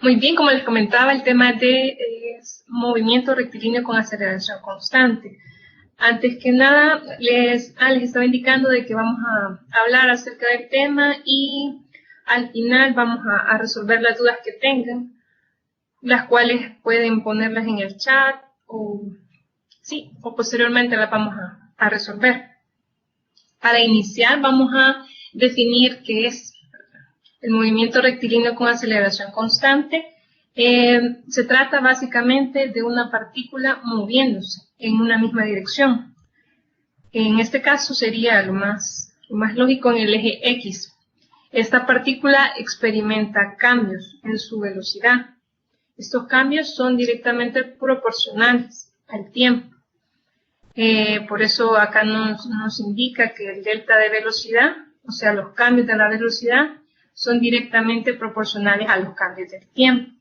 Muy bien, como les comentaba, el tema de movimiento rectilíneo con aceleración constante. Antes que nada, les estaba indicando de que vamos a hablar acerca del tema y al final vamos a resolver las dudas que tengan, las cuales pueden ponerlas en el chat o posteriormente las vamos a resolver. Para iniciar, vamos a definir qué es el movimiento rectilíneo con aceleración constante. Se trata básicamente de una partícula moviéndose en una misma dirección. En este caso sería lo más lógico en el eje X. Esta partícula experimenta cambios en su velocidad. Estos cambios son directamente proporcionales al tiempo. Por eso acá nos indica que el delta de velocidad, o sea, los cambios de la velocidad, son directamente proporcionales a los cambios del tiempo.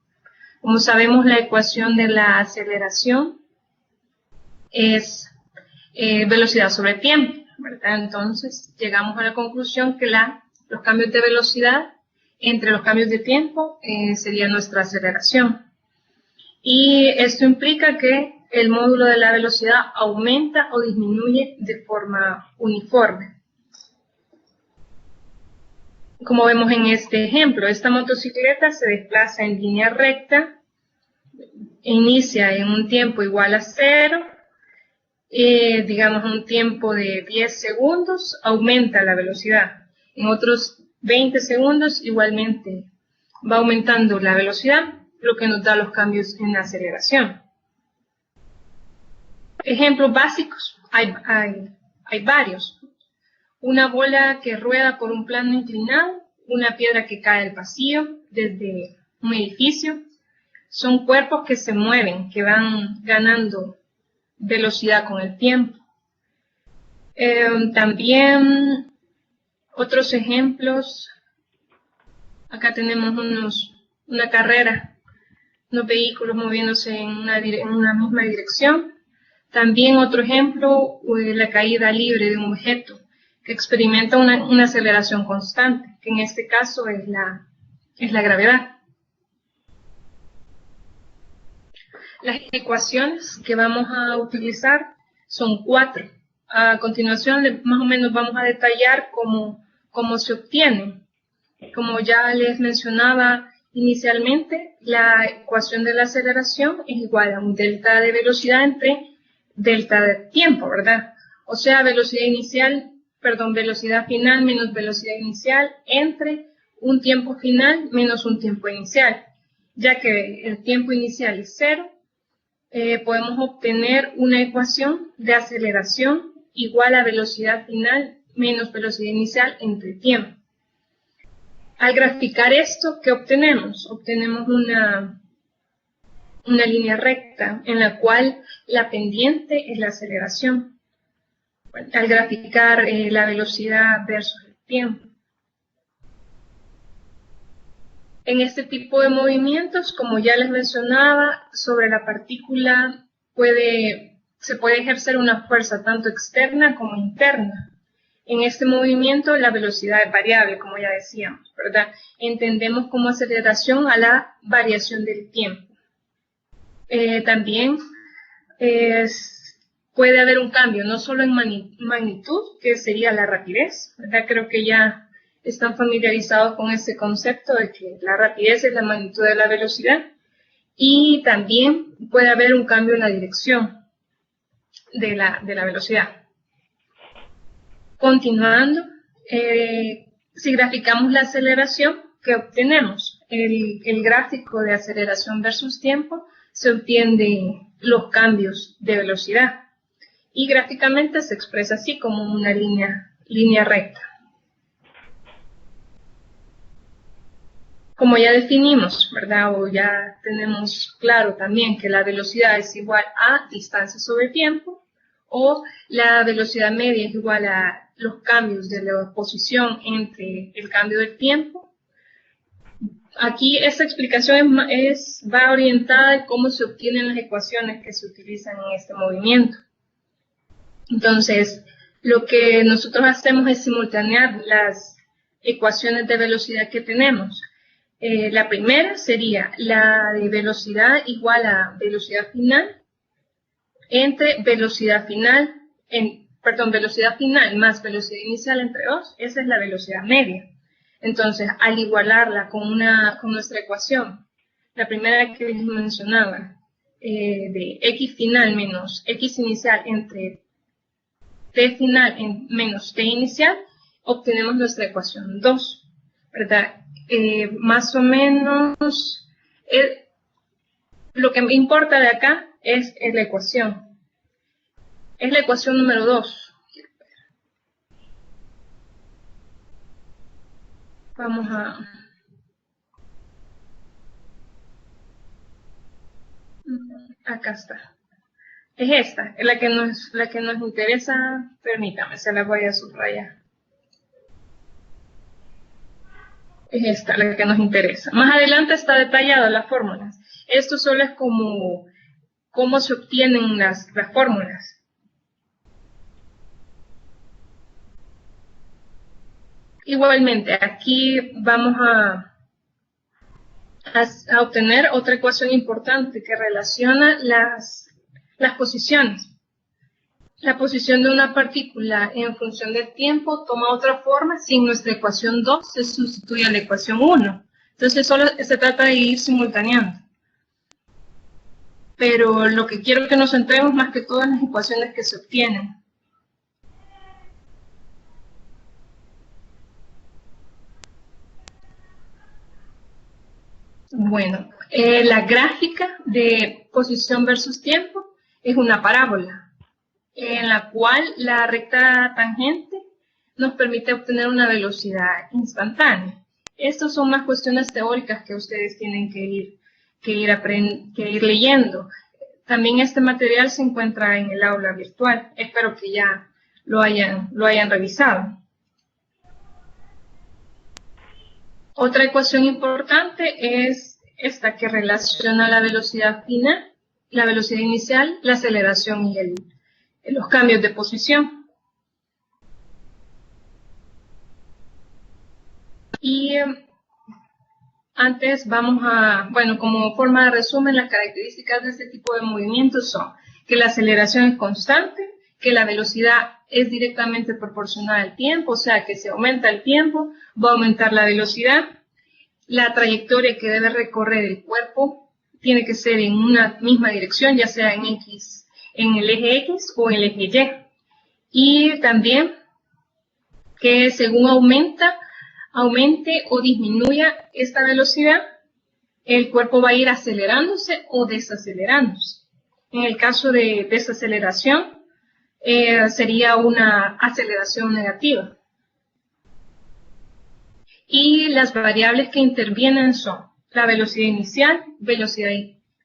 Como sabemos, la ecuación de la aceleración es velocidad sobre tiempo, ¿verdad? Entonces, llegamos a la conclusión que los cambios de velocidad entre los cambios de tiempo sería nuestra aceleración. Y esto implica que el módulo de la velocidad aumenta o disminuye de forma uniforme. Como vemos en este ejemplo, esta motocicleta se desplaza en línea recta, inicia en un tiempo igual a 0, digamos un tiempo de 10 segundos, aumenta la velocidad. En otros 20 segundos igualmente va aumentando la velocidad, lo que nos da los cambios en la aceleración. Ejemplos básicos, hay varios. Una bola que rueda por un plano inclinado, una piedra que cae al vacío desde un edificio. Son cuerpos que se mueven, que van ganando velocidad con el tiempo. También otros ejemplos, acá tenemos una carrera, unos vehículos moviéndose en una misma dirección. También otro ejemplo, la caída libre de un objeto que experimenta una aceleración constante, que en este caso es la gravedad. Las ecuaciones que vamos a utilizar son 4. A continuación, más o menos vamos a detallar cómo se obtienen. Como ya les mencionaba inicialmente, la ecuación de la aceleración es igual a un delta de velocidad entre delta de tiempo, ¿verdad? O sea, velocidad final menos velocidad inicial entre un tiempo final menos un tiempo inicial. Ya que el tiempo inicial es 0, podemos obtener una ecuación de aceleración igual a velocidad final menos velocidad inicial entre tiempo. Al graficar esto, ¿qué obtenemos? Obtenemos una línea recta en la cual la pendiente es la aceleración. Al graficar la velocidad versus el tiempo. En este tipo de movimientos, como ya les mencionaba, sobre la partícula se puede ejercer una fuerza tanto externa como interna. En este movimiento la velocidad es variable, como ya decíamos, ¿verdad? Entendemos como aceleración a la variación del tiempo. También puede haber un cambio, no solo en magnitud, que sería la rapidez, ¿verdad? Creo que ya están familiarizados con ese concepto de que la rapidez es la magnitud de la velocidad, y también puede haber un cambio en la dirección de la velocidad. Continuando, si graficamos la aceleración, ¿qué obtenemos? El gráfico de aceleración versus tiempo, se obtienen los cambios de velocidad. Y gráficamente se expresa así como una línea recta. Como ya definimos, ¿verdad? O ya tenemos claro también que la velocidad es igual a distancia sobre tiempo, o la velocidad media es igual a los cambios de la posición entre el cambio del tiempo. Aquí esta explicación va orientada en cómo se obtienen las ecuaciones que se utilizan en este movimiento. Entonces, lo que nosotros hacemos es simultanear las ecuaciones de velocidad que tenemos. La primera sería la de velocidad igual a velocidad final entre velocidad final, velocidad final más velocidad inicial entre 2, esa es la velocidad media. Entonces, al igualarla con nuestra ecuación, la primera que les mencionaba, de x final menos x inicial entre t final menos t inicial, obtenemos nuestra ecuación 2, ¿verdad? Más o menos, lo que me importa de acá es la ecuación. Es la ecuación número 2. Vamos a... Acá está. Es esta, es la que nos interesa. Permítame, se la voy a subrayar. Es esta la que nos interesa. Más adelante está detallado las fórmulas. Esto solo es como cómo se obtienen las fórmulas. Igualmente, aquí vamos a obtener otra ecuación importante que relaciona las posiciones. La posición de una partícula en función del tiempo toma otra forma si en nuestra ecuación 2 se sustituye a la ecuación 1. Entonces solo se trata de ir simultaneando. Pero lo que quiero que nos centremos más que todo en las ecuaciones que se obtienen. Bueno, la gráfica de posición versus tiempo es una parábola, en la cual la recta tangente nos permite obtener una velocidad instantánea. Estas son más cuestiones teóricas que ustedes tienen que ir leyendo. También este material se encuentra en el aula virtual. Espero que ya lo hayan revisado. Otra ecuación importante es esta que relaciona la velocidad final, la velocidad inicial, la aceleración y los cambios de posición. Y antes vamos a, bueno, como forma de resumen, las características de este tipo de movimientos son que la aceleración es constante, que la velocidad es directamente proporcional al tiempo, o sea que si aumenta el tiempo, va a aumentar la velocidad. La trayectoria que debe recorrer el cuerpo tiene que ser en una misma dirección, ya sea en el eje X o en el eje Y. Y también que según aumente o disminuya esta velocidad, el cuerpo va a ir acelerándose o desacelerándose. En el caso de desaceleración, sería una aceleración negativa. Y las variables que intervienen son la velocidad inicial, velocidad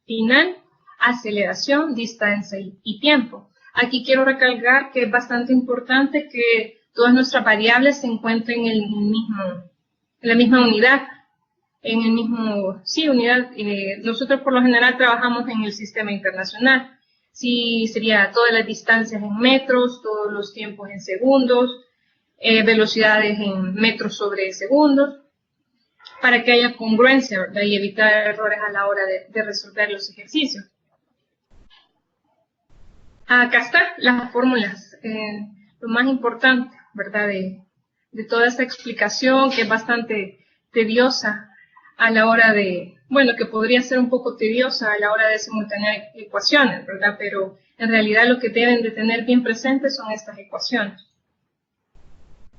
final, aceleración, distancia y tiempo. Aquí quiero recalcar que es bastante importante que todas nuestras variables se encuentren en la misma unidad, unidad. Nosotros por lo general trabajamos en el sistema internacional. Sí, sería todas las distancias en metros, todos los tiempos en segundos, velocidades en metros sobre segundos, para que haya congruencia, ¿verdad? Y evitar errores a la hora de resolver los ejercicios. Acá están las fórmulas, lo más importante, ¿verdad? De toda esta explicación que es bastante tediosa a la hora de, bueno, que podría ser un poco tediosa a la hora de simultanear ecuaciones, ¿verdad? Pero en realidad lo que deben de tener bien presentes son estas ecuaciones,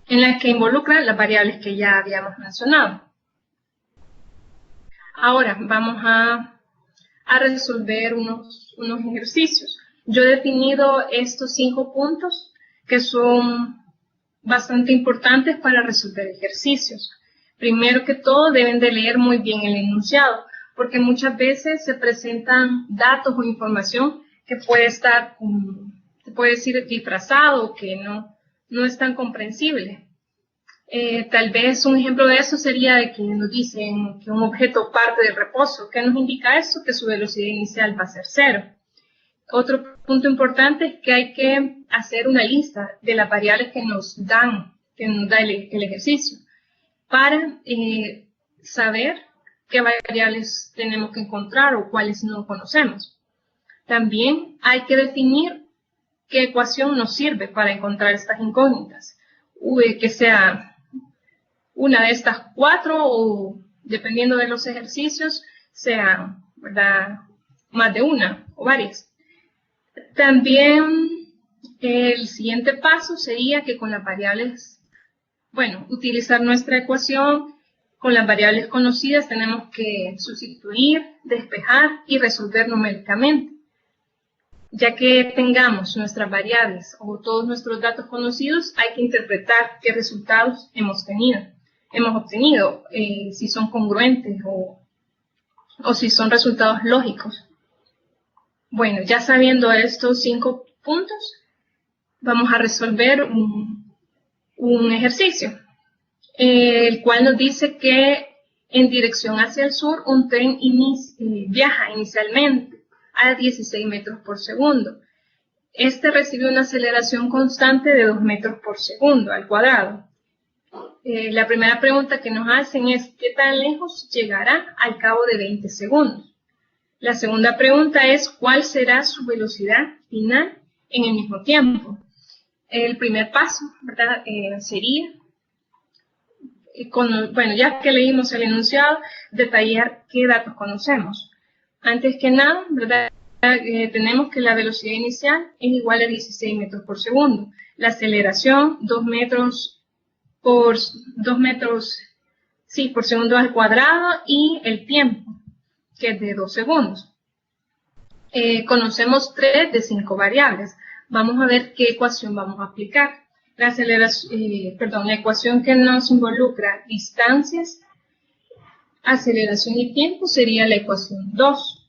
en las que involucran las variables que ya habíamos mencionado. Ahora vamos a resolver unos ejercicios. Yo he definido estos 5 puntos que son bastante importantes para resolver ejercicios. Primero que todo, deben de leer muy bien el enunciado, porque muchas veces se presentan datos o información que puede estar, se puede decir, disfrazado, que no es tan comprensible. Tal vez un ejemplo de eso sería de que nos dicen que un objeto parte del reposo. ¿Qué nos indica eso? Que su velocidad inicial va a ser 0. Otro punto importante es que hay que hacer una lista de las variables que nos da el ejercicio para saber qué variables tenemos que encontrar o cuáles no conocemos. También hay que definir qué ecuación nos sirve para encontrar estas incógnitas, que sea una de estas 4 o, dependiendo de los ejercicios, sea, ¿verdad?, más de una o varias. También el siguiente paso sería que con las variables, bueno, utilizar nuestra ecuación. Con las variables conocidas tenemos que sustituir, despejar y resolver numéricamente. Ya que tengamos nuestras variables o todos nuestros datos conocidos, hay que interpretar qué resultados hemos obtenido, si son congruentes o si son resultados lógicos. Bueno, ya sabiendo estos 5 puntos, vamos a resolver un ejercicio, el cual nos dice que en dirección hacia el sur un tren viaja inicialmente a 16 metros por segundo. Este recibe una aceleración constante de 2 metros por segundo al cuadrado. La primera pregunta que nos hacen es ¿qué tan lejos llegará al cabo de 20 segundos? La segunda pregunta es ¿cuál será su velocidad final en el mismo tiempo? El primer paso, ¿verdad?, sería, bueno, ya que leímos el enunciado, detallar qué datos conocemos. Antes que nada, ¿verdad?, tenemos que la velocidad inicial es igual a 16 metros por segundo. La aceleración, 2 metros por segundo al cuadrado, y el tiempo, que es de 2 segundos. Conocemos 3 de 5 variables. Vamos a ver qué ecuación vamos a aplicar. La ecuación que nos involucra distancias, aceleración y tiempo sería la ecuación 2.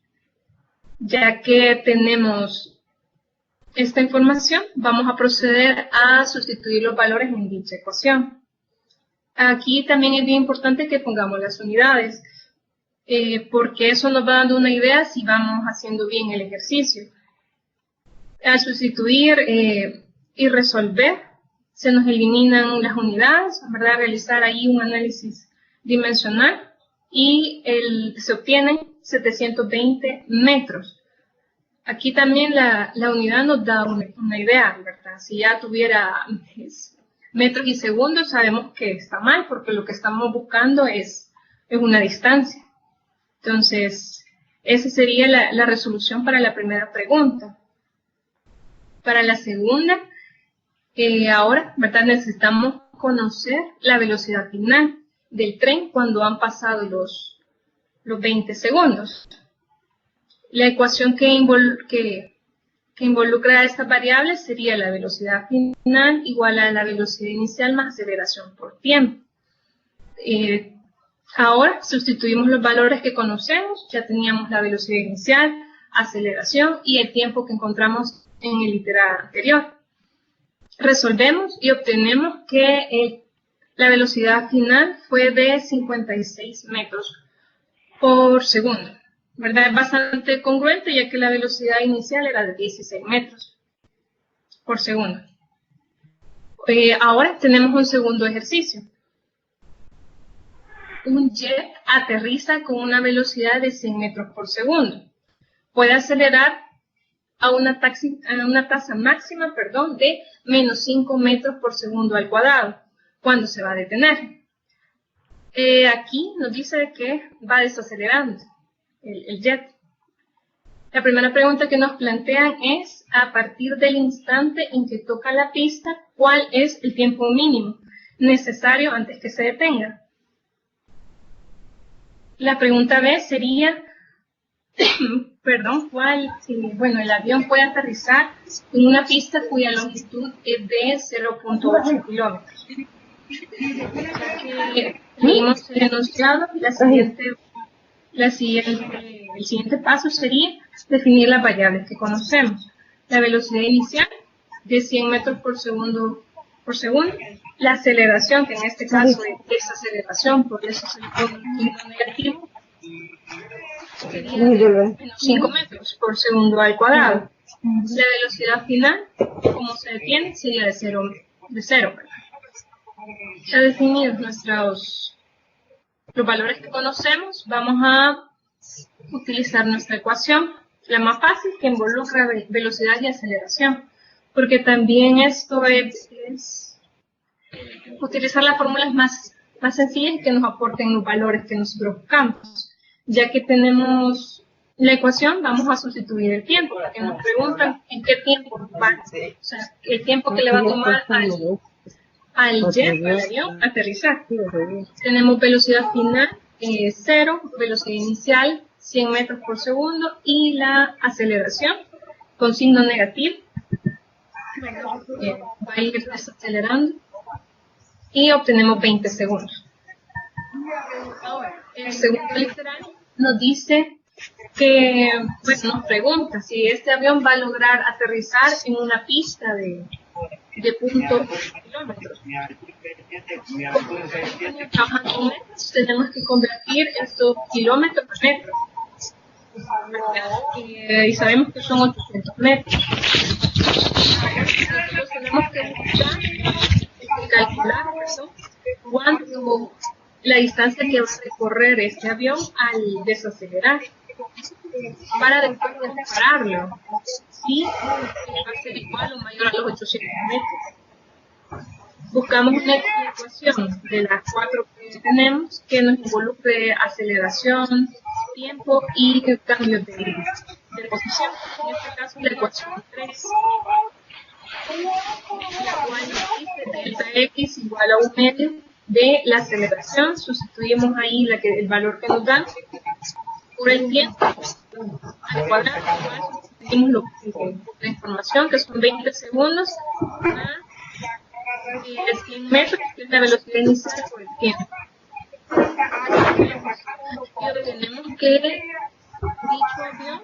Ya que tenemos esta información, vamos a proceder a sustituir los valores en dicha ecuación. Aquí también es bien importante que pongamos las unidades, porque eso nos va dando una idea si vamos haciendo bien el ejercicio. Al sustituir y resolver, se nos eliminan las unidades, ¿verdad?, realizar ahí un análisis dimensional y se obtienen 720 metros. Aquí también la unidad nos da una idea, ¿verdad? Si ya tuviera metros y segundos, sabemos que está mal, porque lo que estamos buscando es una distancia. Entonces, esa sería la resolución para la primera pregunta. Para la segunda, ahora, ¿verdad?, necesitamos conocer la velocidad final del tren cuando han pasado los 20 segundos. La ecuación que involucra a estas variables sería la velocidad final igual a la velocidad inicial más aceleración por tiempo. Ahora sustituimos los valores que conocemos. Ya teníamos la velocidad inicial, aceleración y el tiempo que encontramos en el iteral anterior. Resolvemos y obtenemos que la velocidad final fue de 56 metros por segundo, ¿verdad? Es bastante congruente, ya que la velocidad inicial era de 16 metros por segundo. Ahora tenemos un segundo ejercicio. Un jet aterriza con una velocidad de 100 metros por segundo. Puede acelerar a una tasa máxima, de menos 5 metros por segundo al cuadrado. ¿Cuándo se va a detener? Aquí nos dice que va desacelerando el jet. La primera pregunta que nos plantean es, a partir del instante en que toca la pista, ¿cuál es el tiempo mínimo necesario antes que se detenga? La pregunta B sería, el avión puede aterrizar en una pista cuya longitud es de 0.8 kilómetros. Leímos el enunciado, el siguiente paso sería definir las variables que conocemos. La velocidad inicial de 100 metros por segundo, la aceleración, que en este caso es desaceleración, por eso se le pone un signo negativo, sería menos 5 metros por segundo al cuadrado. La velocidad final, como se detiene, sería de cero. Ya definidos nuestros los valores que conocemos, vamos a utilizar nuestra ecuación, la más fácil, que involucra velocidad y aceleración, porque también esto es utilizar las fórmulas más sencillas que nos aporten los valores que nosotros buscamos. Ya que tenemos la ecuación, vamos a sustituir el tiempo, porque nos preguntan en qué tiempo va, o sea, el tiempo que le va a tomar al jet, al avión, aterrizar. Tenemos velocidad final 0, velocidad inicial 100 metros por segundo y la aceleración con signo negativo. Va a ir desacelerando y obtenemos 20 segundos. Ahora, el segundo literal nos dice que, bueno, nos pregunta si este avión va a lograr aterrizar en una pista de punto kilómetros. Trabajando en metros, tenemos que convertir estos kilómetros a metros. Y sabemos que son 800 metros. Nosotros tenemos que calcular cuánto la distancia que va a recorrer este avión al desacelerar, para después dispararlo, y va a ser igual o mayor a los 800 metros. Buscamos una ecuación de las 4 que tenemos que nos involucre aceleración, tiempo y cambio de posición. En este caso, la ecuación 3, la cual nos dice delta x igual a un medio de la aceleración. Sustituimos ahí el valor que nos dan por el tiempo al cuadrado, igual sustituimos la información, que son 20 segundos a 100 metros, que es la velocidad inicial por el tiempo. Y obtenemos que dicho avión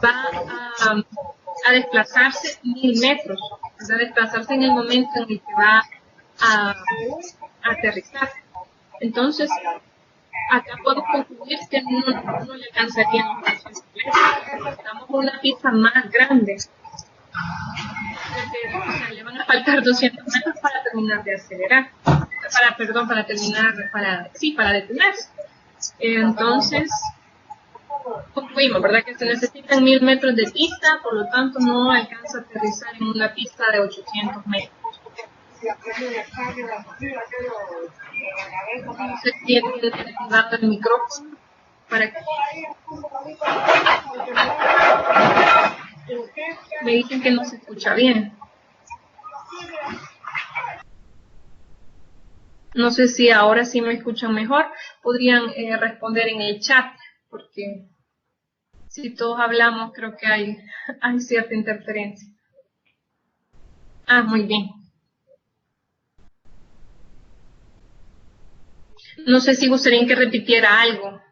va a desplazarse 1000 metros, va a desplazarse en el momento en el que va a aterrizar. Entonces, acá podemos concluir que no le alcanzarían los 800 metros. Estamos en una pista más grande. O sea, le van a faltar 200 metros para terminar de acelerar. Para detenerse. Entonces, concluimos, ¿verdad? Que se necesitan 1000 metros de pista, por lo tanto no alcanza a aterrizar en una pista de 800 metros. No sé si tiene activado el micrófono para que me dicen que no se escucha bien. No sé si ahora sí me escuchan mejor. Podrían responder en el chat, porque si todos hablamos creo que hay cierta interferencia. Muy bien. No sé si gustarían que repitiera algo.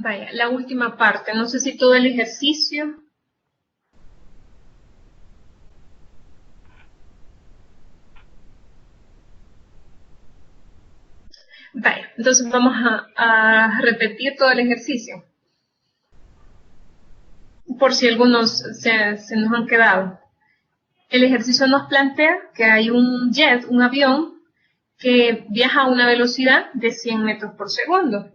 Vaya, la última parte. No sé si todo el ejercicio. Vaya, entonces vamos a repetir todo el ejercicio. Por si algunos se nos han quedado. El ejercicio nos plantea que hay un jet, un avión, que viaja a una velocidad de 100 metros por segundo.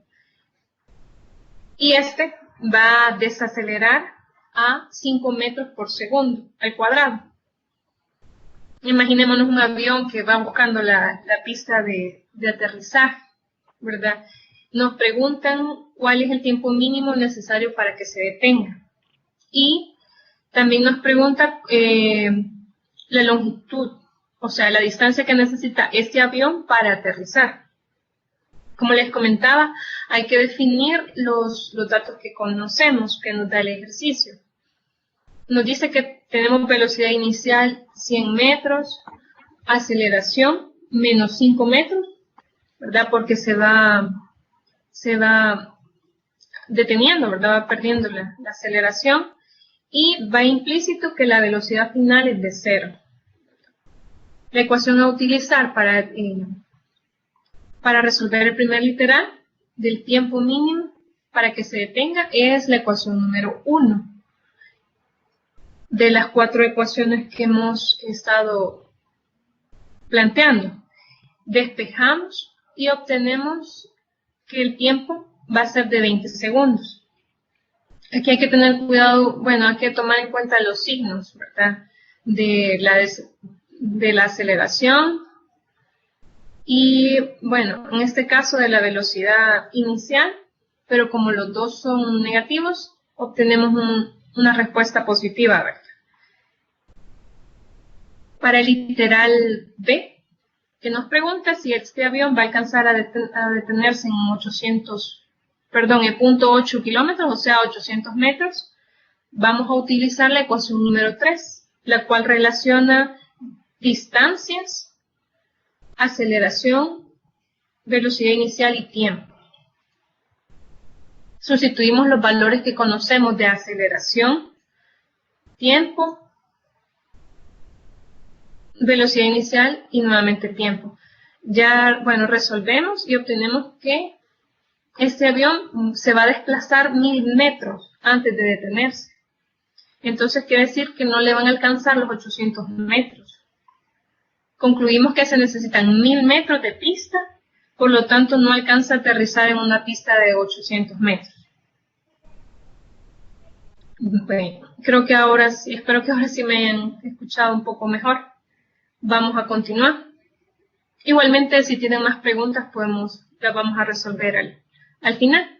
Y este va a desacelerar a 5 metros por segundo al cuadrado. Imaginémonos un avión que va buscando la pista de aterrizaje, ¿verdad? Nos preguntan cuál es el tiempo mínimo necesario para que se detenga. Y también nos pregunta la longitud, o sea, la distancia que necesita este avión para aterrizar. Como les comentaba, hay que definir los datos que conocemos, que nos da el ejercicio. Nos dice que tenemos velocidad inicial 100 metros, aceleración menos 5 metros, ¿verdad? Porque se va deteniendo, ¿verdad? Va perdiendo la aceleración. y va implícito que la velocidad final es de 0. La ecuación a utilizar para resolver el primer literal del tiempo mínimo para que se detenga es la ecuación número 1 de las 4 ecuaciones que hemos estado planteando. Despejamos y obtenemos que el tiempo va a ser de 20 segundos. Aquí hay que tener cuidado, bueno, hay que tomar en cuenta los signos, ¿verdad? De la aceleración y, bueno, en este caso de la velocidad inicial, pero como los dos son negativos, obtenemos una respuesta positiva, ¿verdad? Para el literal B, que nos pregunta si este avión va a alcanzar a detenerse en 0.8 kilómetros, o sea, 800 metros, vamos a utilizar la ecuación número 3, la cual relaciona distancias, aceleración, velocidad inicial y tiempo. Sustituimos los valores que conocemos de aceleración, tiempo, velocidad inicial y nuevamente tiempo. Ya, bueno, resolvemos y obtenemos que este avión se va a desplazar 1000 metros antes de detenerse. Entonces quiere decir que no le van a alcanzar los 800 metros. Concluimos que se necesitan 1000 metros de pista, por lo tanto no alcanza a aterrizar en una pista de 800 metros. Bueno, espero que ahora sí me hayan escuchado un poco mejor. Vamos a continuar. Igualmente, si tienen más preguntas, las vamos a resolver al final.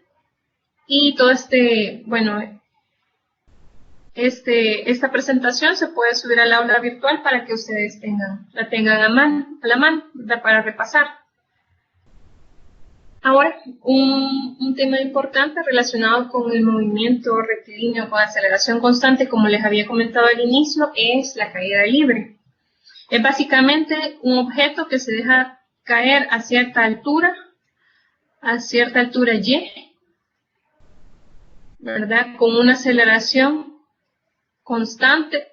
Y todo esta presentación se puede subir al aula virtual para que ustedes la tengan a la mano para repasar. Ahora, un tema importante relacionado con el movimiento rectilíneo con aceleración constante, como les había comentado al inicio, es la caída libre. Es básicamente un objeto que se deja caer a cierta altura y, ¿verdad? Con una aceleración constante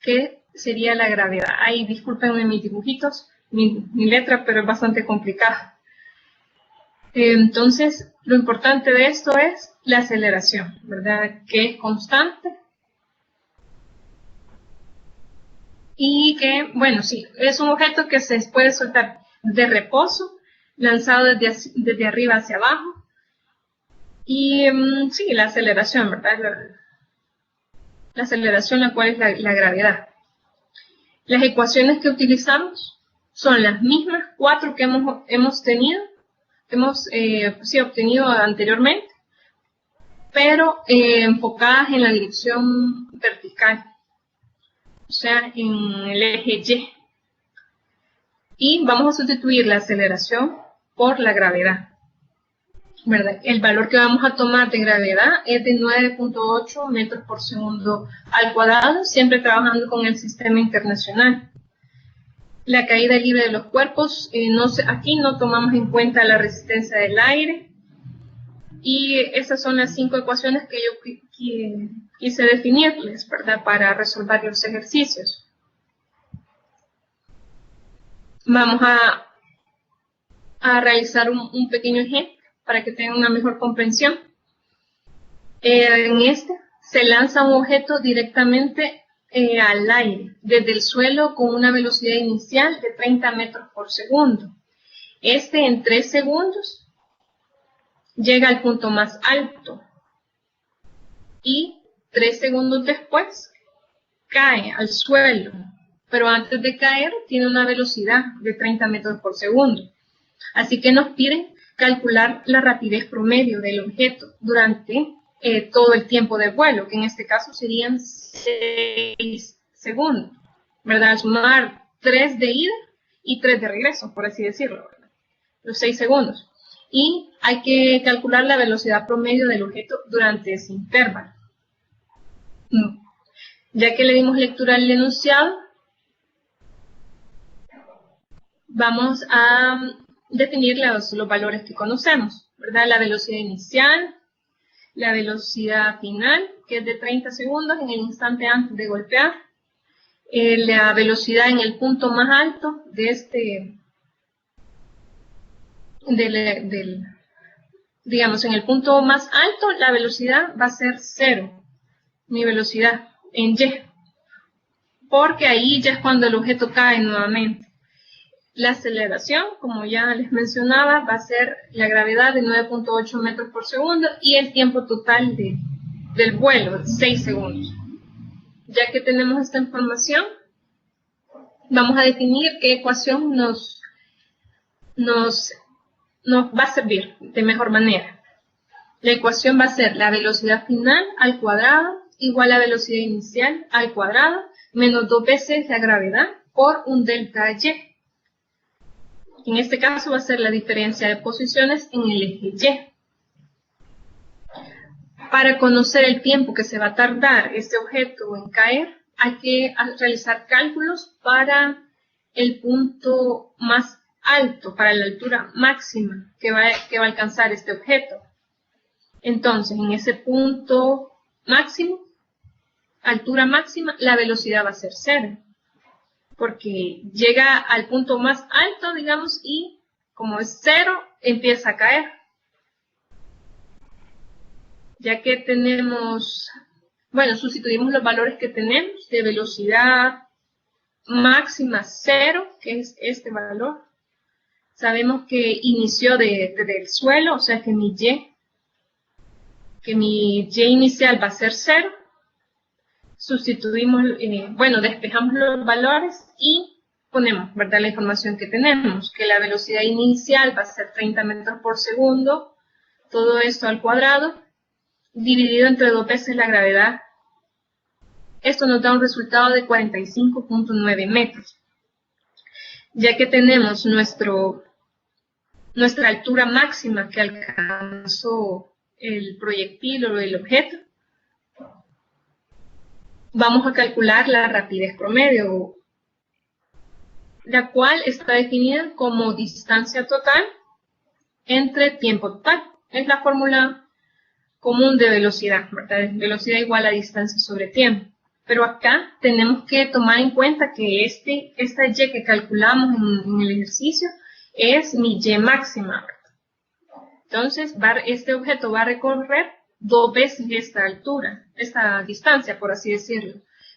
que sería la gravedad. Ay, discúlpenme mis dibujitos, mi letra, pero es bastante complicada. Entonces, lo importante de esto es la aceleración, ¿verdad? Que es constante. Y que, bueno, sí, es un objeto que se puede soltar de reposo, lanzado desde arriba hacia abajo. Y sí, la aceleración, ¿verdad? La aceleración, la cual es la gravedad. Las ecuaciones que utilizamos son las mismas 4 que hemos obtenido anteriormente, pero enfocadas en la dirección vertical, o sea, en el eje Y. Y vamos a sustituir la aceleración por la gravedad, ¿verdad? El valor que vamos a tomar de gravedad es de 9.8 metros por segundo al cuadrado, siempre trabajando con el sistema internacional. La caída libre de los cuerpos, aquí no tomamos en cuenta la resistencia del aire. Y esas son las 5 ecuaciones que yo quise definirles, ¿verdad? Para resolver los ejercicios. Vamos a realizar un pequeño ejemplo para que tengan una mejor comprensión. En este se lanza un objeto directamente al aire, desde el suelo con una velocidad inicial de 30 metros por segundo. En 3 segundos llega al punto más alto y 3 segundos después cae al suelo, pero antes de caer tiene una velocidad de 30 metros por segundo. Así que nos piden calcular la rapidez promedio del objeto durante todo el tiempo de vuelo, que en este caso serían 6 segundos, ¿verdad? Al sumar 3 de ida y 3 de regreso, por así decirlo, ¿verdad? Los 6 segundos. Y hay que calcular la velocidad promedio del objeto durante ese intervalo. Ya que le dimos lectura al enunciado, vamos a definir los valores que conocemos, ¿verdad? La velocidad inicial, la velocidad final, que es de 30 segundos en el instante antes de golpear, la velocidad en el punto más alto de digamos, en el punto más alto, la velocidad va a ser 0, mi velocidad en Y, porque ahí ya es cuando el objeto cae nuevamente. La aceleración, como ya les mencionaba, va a ser la gravedad de 9.8 metros por segundo y el tiempo total del vuelo, 6 segundos. Ya que tenemos esta información, vamos a definir qué ecuación nos va a servir de mejor manera. La ecuación va a ser la velocidad final al cuadrado igual a velocidad inicial al cuadrado menos 2 veces la gravedad por un delta Y. En este caso va a ser la diferencia de posiciones en el eje Y. Para conocer el tiempo que se va a tardar este objeto en caer, hay que realizar cálculos para el punto más alto, para la altura máxima que va a alcanzar este objeto. Entonces, en ese punto máximo, altura máxima, la velocidad va a ser 0. Porque llega al punto más alto, digamos, y como es 0, empieza a caer. Ya que tenemos, bueno, sustituimos los valores que tenemos de velocidad máxima 0, que es este valor. Sabemos que inició del suelo, o sea que mi Y inicial va a ser 0. Sustituimos, bueno, despejamos los valores y ponemos, ¿verdad?, la información que tenemos, que la velocidad inicial va a ser 30 metros por segundo, todo esto al cuadrado, dividido entre 2 veces la gravedad. Esto nos da un resultado de 45.9 metros. Ya que tenemos nuestra altura máxima que alcanzó el proyectil o el objeto, vamos a calcular la rapidez promedio, la cual está definida como distancia total entre tiempo total. Es la fórmula común de velocidad, ¿verdad? Velocidad igual a distancia sobre tiempo. Pero acá tenemos que tomar en cuenta que esta Y que calculamos en el ejercicio es mi Y máxima, ¿verdad? Entonces, este objeto va a recorrer 2 veces esta distancia, por así decirlo.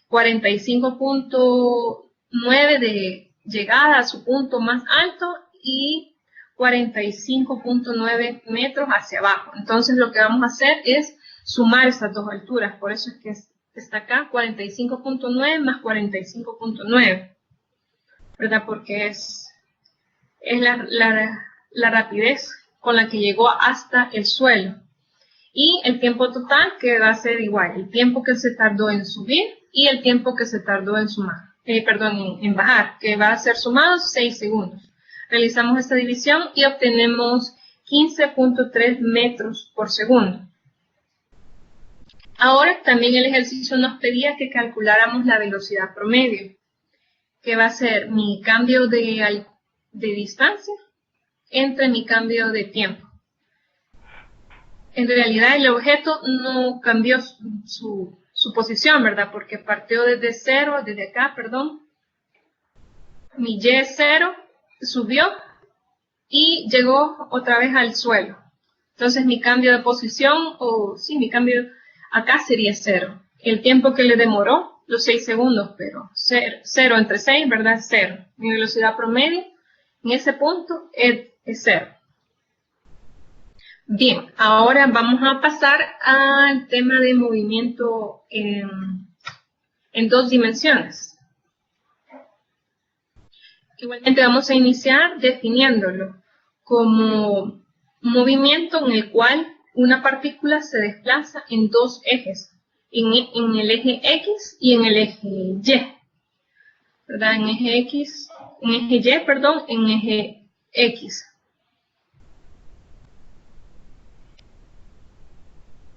45.9 de llegada a su punto más alto y 45.9 metros hacia abajo. Entonces lo que vamos a hacer es sumar estas dos alturas, por eso es que está acá 45.9 más 45.9, ¿verdad? Porque es la rapidez con la que llegó hasta el suelo. Y el tiempo total, que va a ser igual, el tiempo que se tardó en subir y el tiempo que se tardó en bajar, que va a ser sumado 6 segundos. Realizamos esta división y obtenemos 15.3 metros por segundo. Ahora también el ejercicio nos pedía que calculáramos la velocidad promedio, que va a ser mi cambio de distancia entre mi cambio de tiempo. En realidad el objeto no cambió su posición, ¿verdad? Porque partió desde acá, mi Y es 0, subió y llegó otra vez al suelo. Entonces mi cambio de posición, mi cambio acá sería 0. El tiempo que le demoró, los 6 segundos, pero 0 entre 6, ¿verdad? 0. Mi velocidad promedio en ese punto es 0. Bien, ahora vamos a pasar al tema de movimiento en 2 dimensiones. Igualmente vamos a iniciar definiéndolo como movimiento en el cual una partícula se desplaza en 2 ejes, en el eje X y en el eje Y, ¿verdad? En eje X.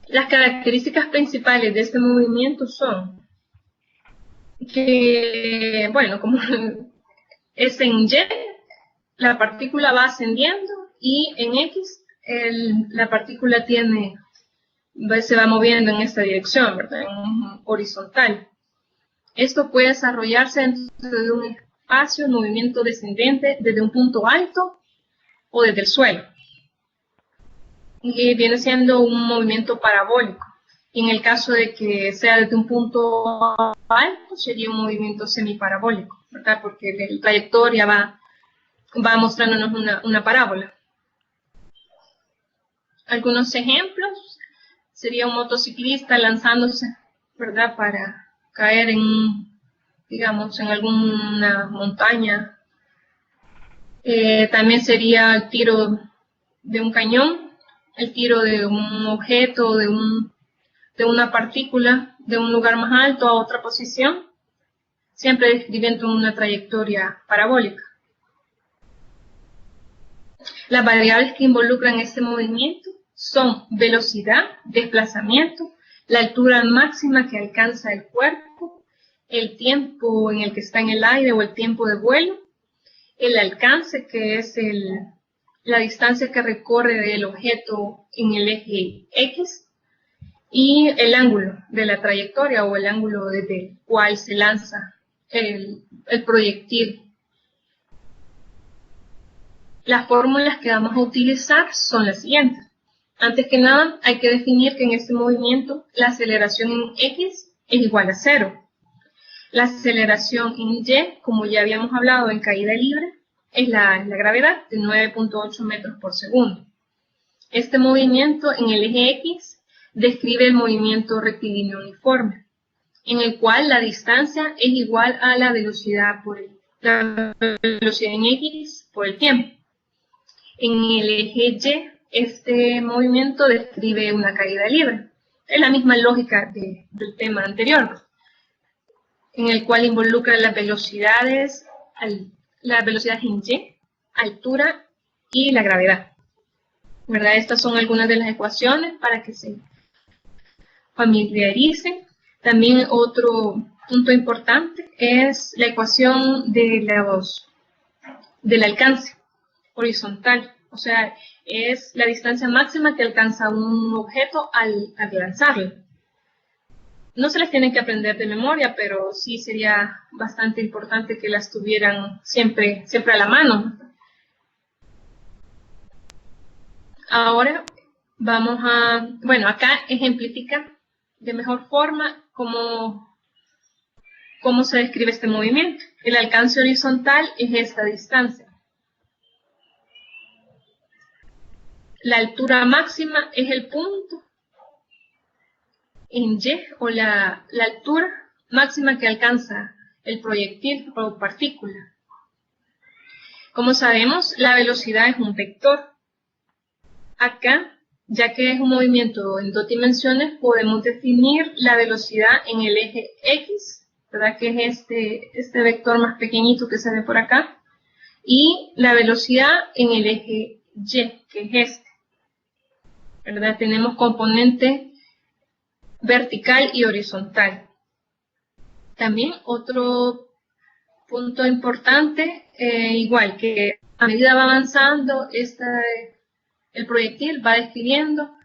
Las características principales de este movimiento son que, bueno, como es en Y, la partícula va ascendiendo y en X la partícula tiene se va moviendo en esta dirección, ¿verdad? En horizontal. Esto puede desarrollarse dentro de un espacio en movimiento descendente desde un punto alto o desde el suelo. Y viene siendo un movimiento parabólico. Y en el caso de que sea desde un punto alto, sería un movimiento semiparabólico, ¿verdad? Porque la trayectoria va mostrándonos una parábola. Algunos ejemplos sería un motociclista lanzándose, ¿verdad? Para caer digamos, en alguna montaña. También sería el tiro de un cañón, el tiro de un objeto, de una partícula, de un lugar más alto a otra posición, siempre describiendo una trayectoria parabólica. Las variables que involucran este movimiento son velocidad, desplazamiento, la altura máxima que alcanza el cuerpo, el tiempo en el que está en el aire o el tiempo de vuelo, el alcance, que es la distancia que recorre el objeto en el eje X, y el ángulo de la trayectoria o el ángulo desde el cual se lanza el proyectil. Las fórmulas que vamos a utilizar son las siguientes. Antes que nada, hay que definir que en este movimiento la aceleración en X es igual a 0. La aceleración en Y, como ya habíamos hablado en caída libre, es la gravedad de 9.8 metros por segundo. Este movimiento en el eje X describe el movimiento rectilíneo uniforme, en el cual la distancia es igual a la velocidad en X por el tiempo. En el eje Y, este movimiento describe una caída libre. Es la misma lógica del tema anterior, en el cual involucra las velocidades en Y, altura y la gravedad. ¿Verdad? Estas son algunas de las ecuaciones para que se familiaricen. También otro punto importante es la ecuación del alcance horizontal. O sea, es la distancia máxima que alcanza un objeto al lanzarlo. No se las tienen que aprender de memoria, pero sí sería bastante importante que las tuvieran siempre a la mano. Ahora vamos acá ejemplifica de mejor forma cómo se describe este movimiento. El alcance horizontal es esta distancia. La altura máxima es el punto en Y, o la altura máxima que alcanza el proyectil o partícula. Como sabemos, la velocidad es un vector. Acá, ya que es un movimiento en dos dimensiones, podemos definir la velocidad en el eje X, ¿verdad? Que es este vector más pequeñito que se ve por acá, y la velocidad en el eje Y, que es este, ¿verdad? Tenemos componente vertical y horizontal. También otro punto importante, igual que a medida va avanzando el proyectil va describiendo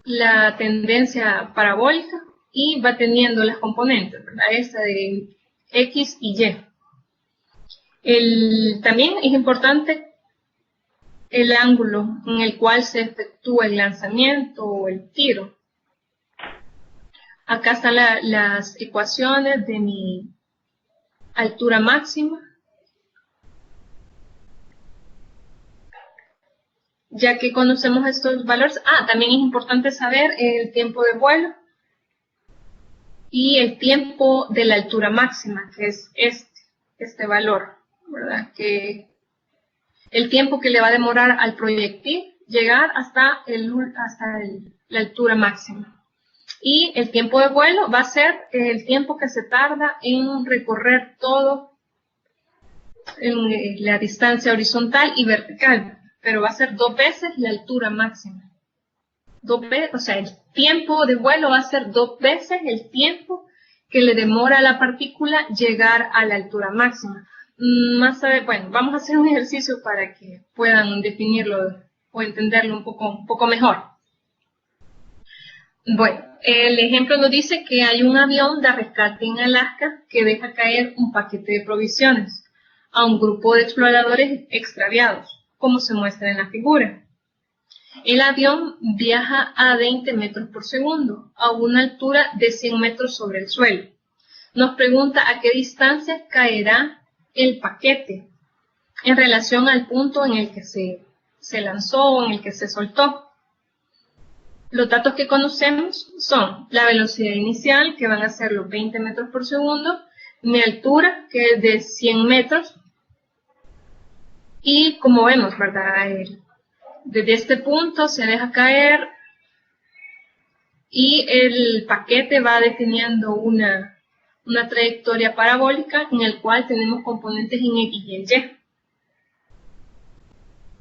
la tendencia parabólica y va teniendo las componentes, ¿verdad? Esta de X y Y. También es importante el ángulo en el cual se efectúa el lanzamiento o el tiro. Acá están las ecuaciones de mi altura máxima. Ya que conocemos estos valores, también es importante saber el tiempo de vuelo y el tiempo de la altura máxima, que es este valor, ¿verdad? Que el tiempo que le va a demorar al proyectil llegar hasta la altura máxima. Y el tiempo de vuelo va a ser el tiempo que se tarda en recorrer todo en la distancia horizontal y vertical, pero va a ser 2 veces la altura máxima. O sea, el tiempo de vuelo va a ser 2 veces el tiempo que le demora a la partícula llegar a la altura máxima. Vamos a hacer un ejercicio para que puedan definirlo o entenderlo un poco mejor. Bueno, el ejemplo nos dice que hay un avión de rescate en Alaska que deja caer un paquete de provisiones a un grupo de exploradores extraviados, como se muestra en la figura. El avión viaja a 20 metros por segundo, a una altura de 100 metros sobre el suelo. Nos pregunta a qué distancia caerá el paquete en relación al punto en el que se lanzó o en el que se soltó. Los datos que conocemos son la velocidad inicial, que van a ser los 20 metros por segundo, mi altura, que es de 100 metros, y como vemos, ¿verdad? Desde este punto se deja caer y el paquete va definiendo una trayectoria parabólica en el cual tenemos componentes en X y en Y.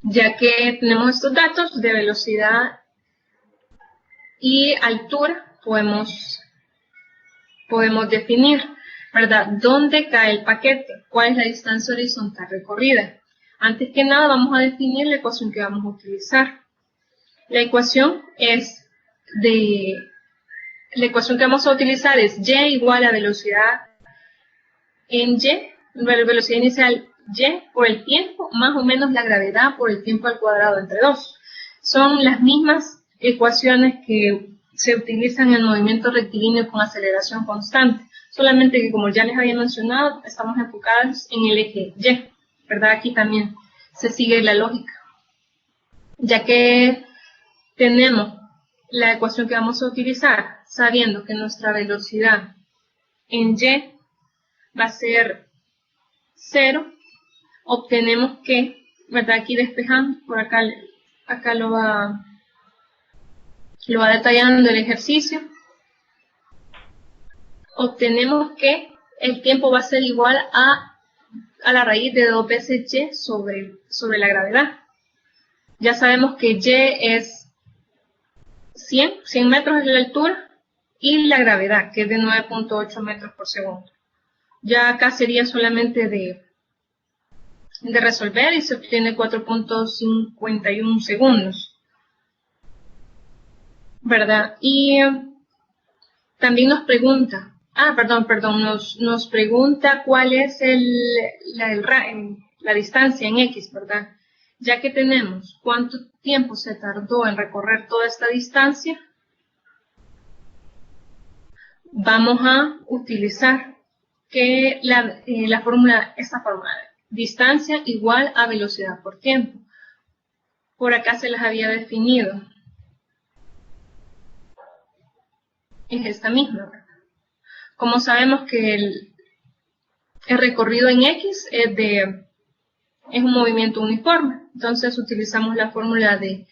Ya que tenemos estos datos de velocidad y altura, podemos definir, ¿verdad?, dónde cae el paquete, cuál es la distancia horizontal recorrida. Antes que nada vamos a definir la ecuación que vamos a utilizar. La ecuación que vamos a utilizar es y igual a velocidad en y, velocidad inicial y por el tiempo, más o menos la gravedad por el tiempo al cuadrado entre 2. Son las mismas ecuaciones que se utilizan en movimiento rectilíneo con aceleración constante, solamente que, como ya les había mencionado, estamos enfocados en el eje Y, ¿verdad? Aquí también se sigue la lógica, ya que tenemos la ecuación que vamos a utilizar, sabiendo que nuestra velocidad en Y va a ser 0, obtenemos que, ¿verdad? Aquí despejando, por acá lo va detallando el ejercicio, obtenemos que el tiempo va a ser igual a la raíz de 2 veces y sobre la gravedad. Ya sabemos que y es 100 metros es la altura, y la gravedad, que es de 9.8 metros por segundo. Ya acá sería solamente de resolver y se obtiene 4.51 segundos, ¿verdad? Y también nos pregunta, nos pregunta cuál es la distancia en X, ¿verdad? Ya que tenemos cuánto tiempo se tardó en recorrer toda esta distancia, vamos a utilizar que esta fórmula, distancia igual a velocidad por tiempo. Por acá se las había definido. Es esta misma. Como sabemos que el recorrido en X es un movimiento uniforme, entonces utilizamos la fórmula de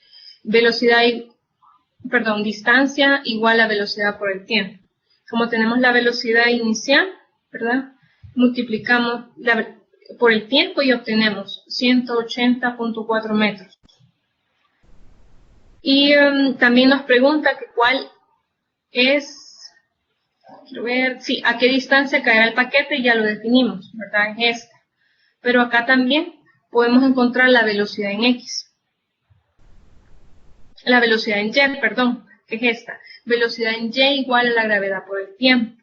distancia igual a velocidad por el tiempo. Como tenemos la velocidad inicial, ¿verdad?, multiplicamos por el tiempo y obtenemos 180.4 metros. Y también nos pregunta que cuál es, quiero ver, sí, a qué distancia caerá el paquete, ya lo definimos, ¿verdad?, es esta. Pero acá también podemos encontrar la velocidad en X. La velocidad en Y, perdón, que es esta. Velocidad en Y igual a la gravedad por el tiempo.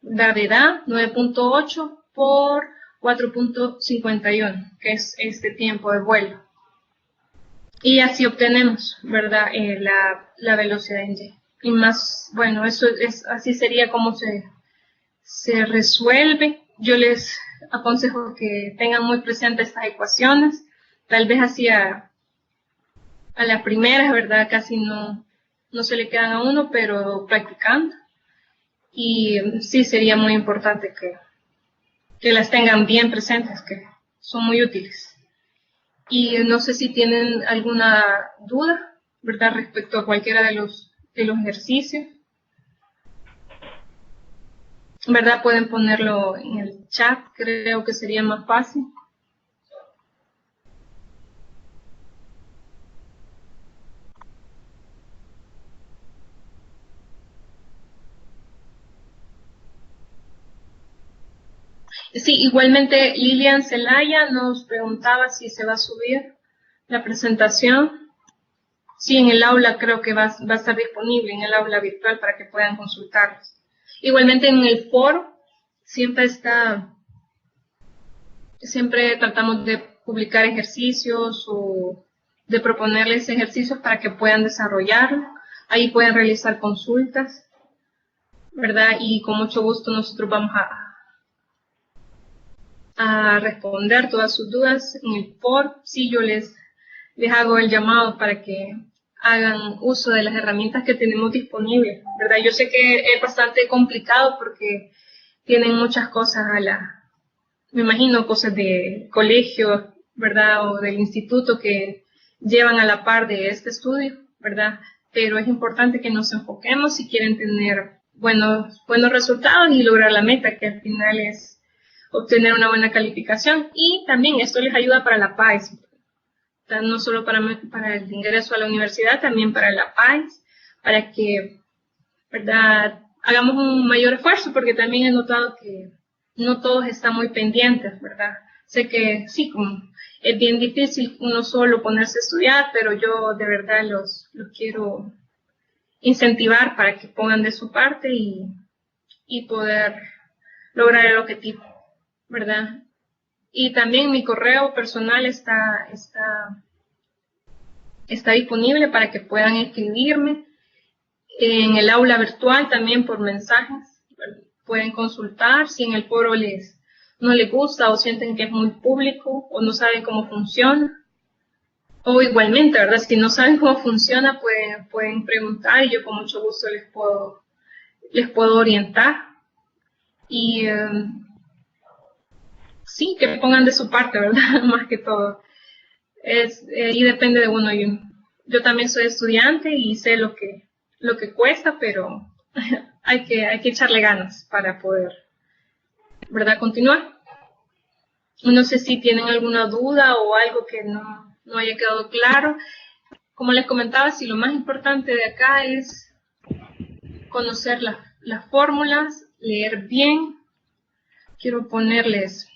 Gravedad 9.8 por 4.51, que es este tiempo de vuelo. Y así obtenemos, ¿verdad?, la velocidad en Y. Y más, bueno, así sería como se resuelve. Yo les aconsejo que tengan muy presentes estas ecuaciones. Tal vez así a la primera, ¿verdad?, casi no se le quedan a uno, pero practicando. Y sí sería muy importante que las tengan bien presentes, que son muy útiles. Y no sé si tienen alguna duda, ¿verdad?, respecto a cualquiera de los ejercicios. ¿Verdad? Pueden ponerlo en el chat, creo que sería más fácil. Sí, igualmente Lilian Zelaya nos preguntaba si se va a subir la presentación. sí, en el aula creo que va a estar disponible, en el aula virtual para que puedan consultarlos. Igualmente en el foro siempre tratamos de publicar ejercicios o de proponerles ejercicios para que puedan desarrollarlo. Ahí pueden realizar consultas, ¿verdad? Y con mucho gusto nosotros vamos a responder todas sus dudas en el foro. Sí, yo les hago el llamado para que hagan uso de las herramientas que tenemos disponibles, ¿verdad? Yo sé que es bastante complicado porque tienen muchas cosas me imagino, cosas de colegio, ¿verdad? O del instituto que llevan a la par de este estudio, ¿verdad? Pero es importante que nos enfoquemos si quieren tener buenos resultados y lograr la meta, que al final es obtener una buena calificación. Y también esto les ayuda para la PAES, no solo para el ingreso a la universidad, también para la PAES, para que, ¿verdad?, hagamos un mayor esfuerzo, porque también he notado que no todos están muy pendientes, ¿verdad? Sé que sí, como es bien difícil uno solo ponerse a estudiar, pero yo de verdad los quiero incentivar para que pongan de su parte y poder lograr el objetivo, ¿verdad? Y también mi correo personal está disponible para que puedan escribirme. En el aula virtual también por mensajes pueden consultar si en el foro no les gusta o sienten que es muy público o no saben cómo funciona. O igualmente, ¿verdad? Si no saben cómo funciona, pueden preguntar y yo con mucho gusto les puedo orientar. Y sí, que pongan de su parte, ¿verdad? Más que todo. Y depende de uno. Yo también soy estudiante y sé lo que cuesta, pero hay que echarle ganas para poder, ¿verdad?, continuar. No sé si tienen alguna duda o algo que no haya quedado claro. Como les comentaba, si lo más importante de acá es conocer las fórmulas, leer bien. Quiero ponerles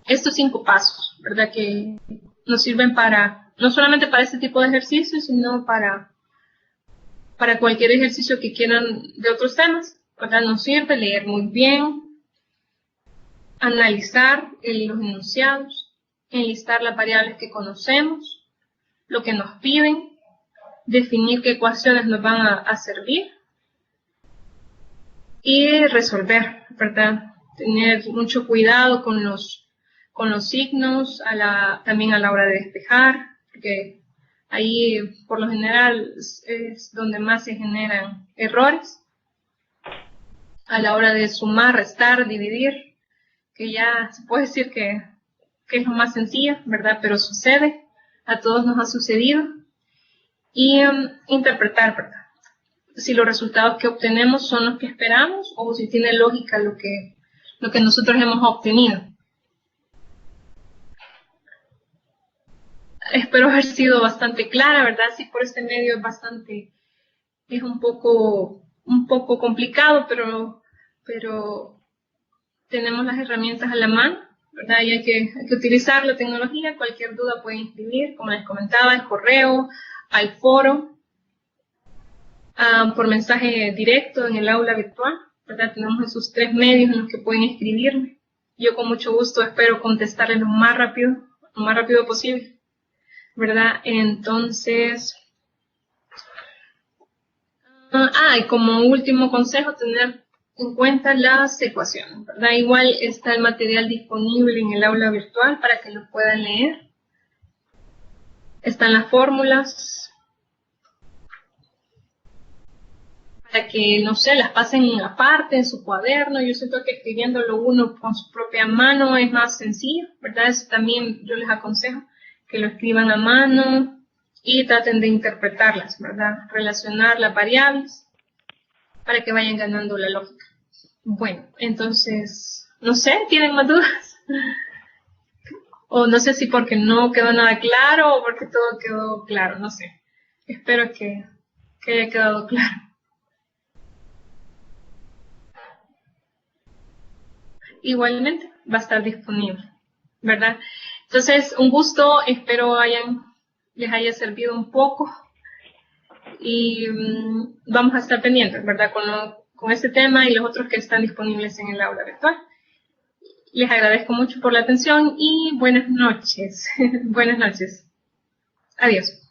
estos 5 pasos, ¿verdad?, que nos sirven no solamente para este tipo de ejercicios, sino para cualquier ejercicio que quieran de otros temas, ¿verdad? Nos sirve leer muy bien, analizar los enunciados, enlistar las variables que conocemos, lo que nos piden, definir qué ecuaciones nos van a servir y resolver, ¿verdad? Tener mucho cuidado con los signos, también a la hora de despejar, porque ahí por lo general es donde más se generan errores. A la hora de sumar, restar, dividir, que ya se puede decir que es lo más sencillo, ¿verdad? Pero sucede, a todos nos ha sucedido. Y interpretar, ¿verdad?, si los resultados que obtenemos son los que esperamos o si tiene lógica lo que nosotros hemos obtenido. Espero haber sido bastante clara, ¿verdad? Sí, por este medio es un poco complicado, pero tenemos las herramientas a la mano, ¿verdad? Y hay que utilizar la tecnología. Cualquier duda pueden escribir, como les comentaba, al correo, al foro, por mensaje directo en el aula virtual, ¿verdad? Tenemos esos 3 medios en los que pueden escribirme. Yo con mucho gusto espero contestarles lo más rápido posible, ¿verdad? Entonces, y como último consejo, tener en cuenta las ecuaciones, ¿verdad? Igual está el material disponible en el aula virtual para que lo puedan leer. Están las fórmulas para que, no sé, las pasen aparte en su cuaderno. Yo siento que escribiéndolo uno con su propia mano es más sencillo, ¿verdad? Eso también yo les aconsejo que lo escriban a mano y traten de interpretarlas, ¿verdad? Relacionar las variables para que vayan ganando la lógica. Bueno, entonces, no sé, ¿tienen más dudas? O no sé si porque no quedó nada claro o porque todo quedó claro, no sé. Espero que haya quedado claro. Igualmente va a estar disponible, ¿verdad? Entonces, un gusto, espero hayan les haya servido un poco y vamos a estar pendientes, ¿verdad? Con este tema y los otros que están disponibles en el aula virtual. Les agradezco mucho por la atención y buenas noches. Buenas noches. Adiós.